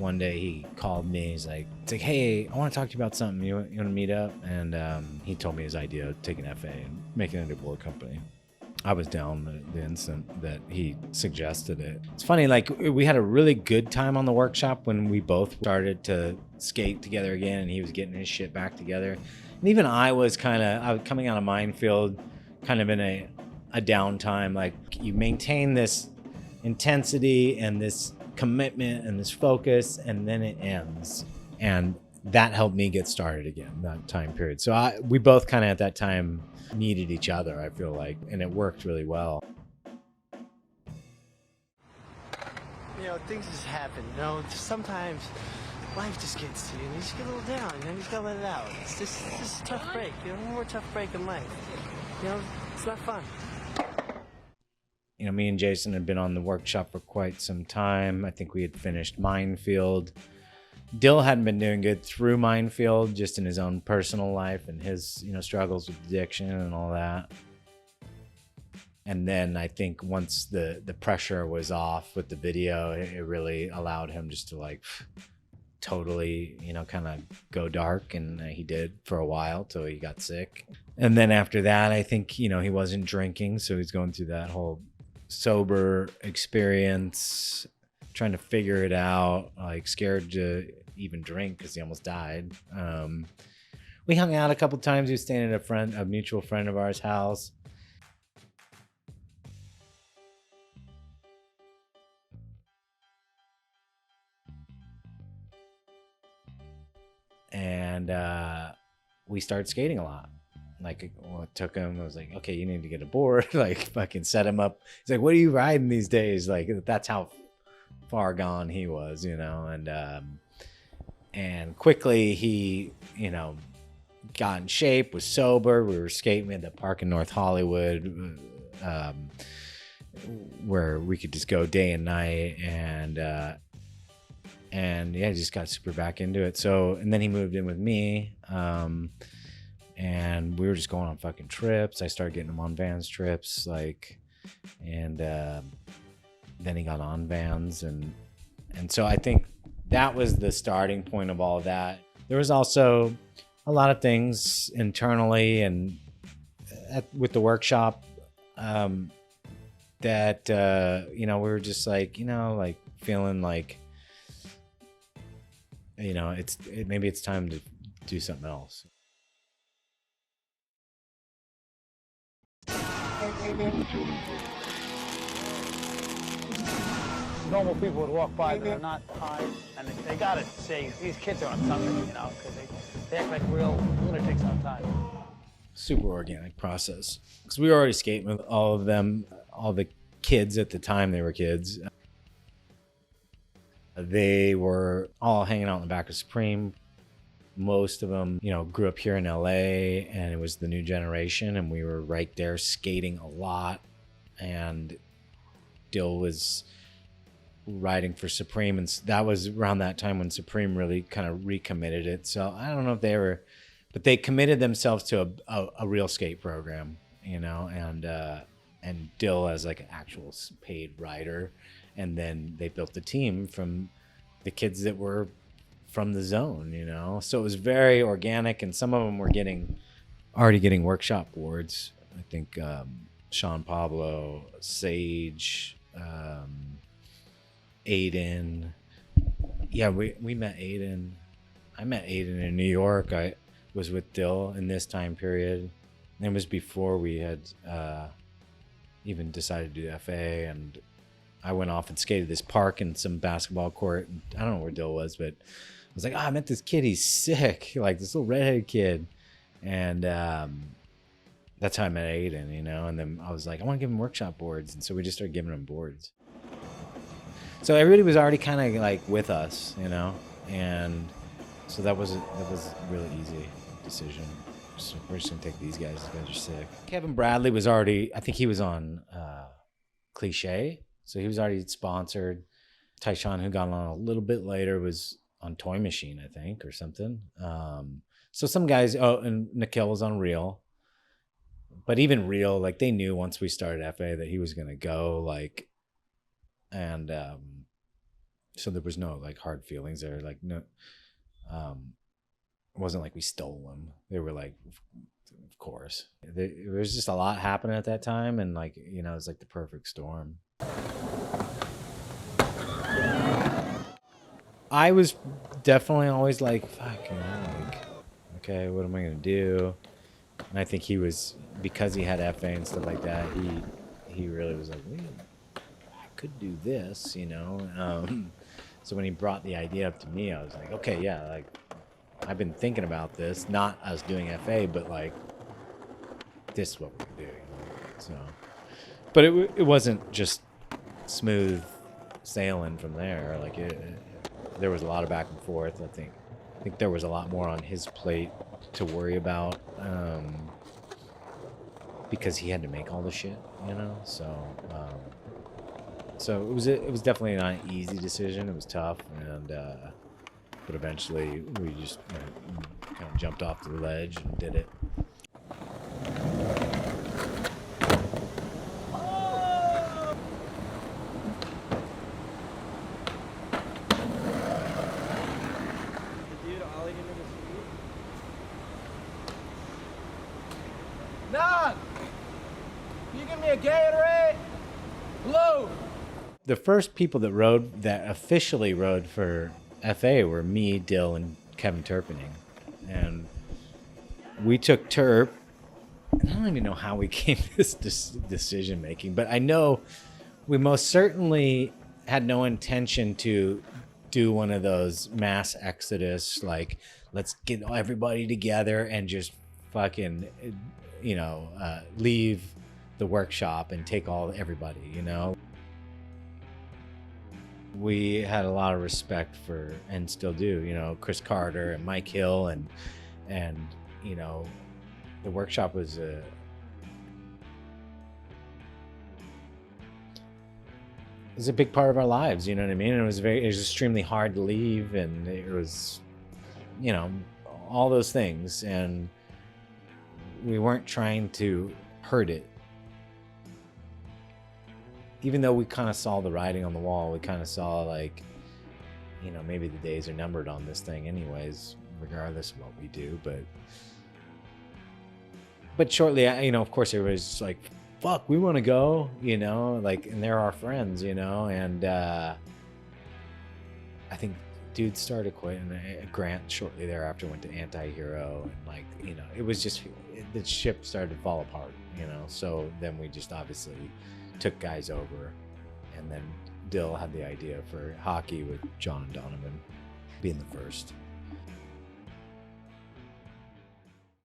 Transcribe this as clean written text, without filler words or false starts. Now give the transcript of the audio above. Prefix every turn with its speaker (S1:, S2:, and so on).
S1: one day he called me. He's like, hey, I want to talk to you about something. You want to meet up? And he told me his idea of taking FA and making it a board company. I was down the instant that he suggested it. It's funny, like we had a really good time on the workshop when we both started to skate together again, and he was getting his shit back together. And even I was coming out of Minefield, kind of in a downtime. Like you maintain this intensity and this commitment and this focus, and then it ends. And that helped me get started again, that time period. So we both kind of at that time needed each other, I feel like, and it worked really well.
S2: You know, things just happen, you know, just sometimes life just gets to you and you just get a little down, you know, you just gotta let it out. It's just a tough break, you know, one more tough break in life. You know, it's not fun.
S1: You know, me and Jason had been on the workshop for quite some time. I think we had finished Minefield. Dill hadn't been doing good through Minefield, just in his own personal life and his, you know, struggles with addiction and all that. And then I think once the pressure was off with the video, it really allowed him just to like totally, you know, kind of go dark. And he did for a while till he got sick. And then after that, I think, you know, he wasn't drinking. So he's going through that whole sober experience, trying to figure it out, like scared to even drink because he almost died. We hung out a couple times. He was staying at a mutual friend of ours' house. And we started skating a lot. Like, it took him, I was like, okay, you need to get a board. Like, fucking set him up. He's like, what are you riding these days? Like, that's how far gone he was, you know. And quickly he, you know, got in shape, was sober. We were skating at the park in North Hollywood, where we could just go day and night, and yeah, just got super back into it. So, and then he moved in with me, and we were just going on fucking trips. I started getting him on Vans trips, like, and then he got on Vans, and so I think that was the starting point of all of that. There was also a lot of things internally and with the workshop that you know, we were just like, you know, like feeling like, you know, maybe it's time to do something else.
S3: Normal people would walk by that are not high, and they gotta say, these kids are on something, you know, because they act like real lunatics on time.
S1: Super organic process. Because we were already skating with all of them, all the kids at the time they were kids. They were all hanging out in the back of Supreme. Most of them, you know, grew up here in LA, and it was the new generation, and we were right there skating a lot. And Dill was riding for Supreme, and that was around that time when Supreme really kind of recommitted it. So I don't know if they were, but they committed themselves to a real skate program, you know, and Dill as like an actual paid rider. And then they built the team from the kids that were from the zone, you know. So it was very organic, and some of them were already getting workshop boards. I think Sean Pablo, Sage, Aiden. Yeah, we met Aiden. I met Aiden in New York. I was with Dill in this time period. And it was before we had even decided to do FA, and I went off and skated this park in some basketball court. I don't know where Dill was, but I was like, I met this kid. He's sick. Like this little redheaded kid. And that's how I met Aiden, you know. And then I was like, I want to give him workshop boards. And so we just started giving him boards. So everybody was already kind of like with us, you know. And so that was a really easy decision. So we're just going to take these guys. These guys are sick. Kevin Bradley was already, I think he was on Cliche. So he was already sponsored. Tyshawn, who got on a little bit later, was on Toy Machine, I think, or something. So some guys, and Nikhil was on Reel. But even Reel, like they knew once we started FA that he was going to go, like, and So there was no like hard feelings there. Like no, it wasn't like we stole them. They were like, of course. There was just a lot happening at that time, and like, you know, it was like the perfect storm. I was definitely always like, fuck, you know, like, okay, what am I gonna do? And I think he was, because he had FA and stuff like that, he really was like, wait, I could do this, you know. So when he brought the idea up to me, I was like, okay, yeah, like I've been thinking about this, not us doing FA, but like this is what we're gonna do, you know? So, but it wasn't just smooth sailing from there. Like there was a lot of back and forth. I think there was a lot more on his plate to worry about, because he had to make all the shit, you know. So it was definitely not an easy decision. It was tough, and but eventually we just kind of jumped off the ledge and did it.
S3: Nah! Can you give me a Gatorade? Blue!
S1: The first people that officially rode for FA were me, Dill, and Kevin Turpinning. And we took Turp. I don't even know how we came to this decision making, but I know we most certainly had no intention to do one of those mass exodus, like, let's get everybody together and just fucking, you know, leave the workshop and take everybody, you know. We had a lot of respect for, and still do, you know, Chris Carter and Mike Hill, and you know, the workshop was it was a big part of our lives, you know what I mean? And it was extremely hard to leave, and it was, you know, all those things, and we weren't trying to hurt it. Even though we kind of saw the writing on the wall, we kind of saw, like, you know, maybe the days are numbered on this thing anyways, regardless of what we do. But shortly, you know, of course, everybody's just like, fuck, we want to go, you know, like, and they're our friends, you know. And I think dude started quitting. Grant shortly thereafter went to Anti-Hero, and, like, you know, it was just, the ship started to fall apart, you know. So then we just obviously took guys over, and then Dill had the idea for hockey with John Donovan being the first.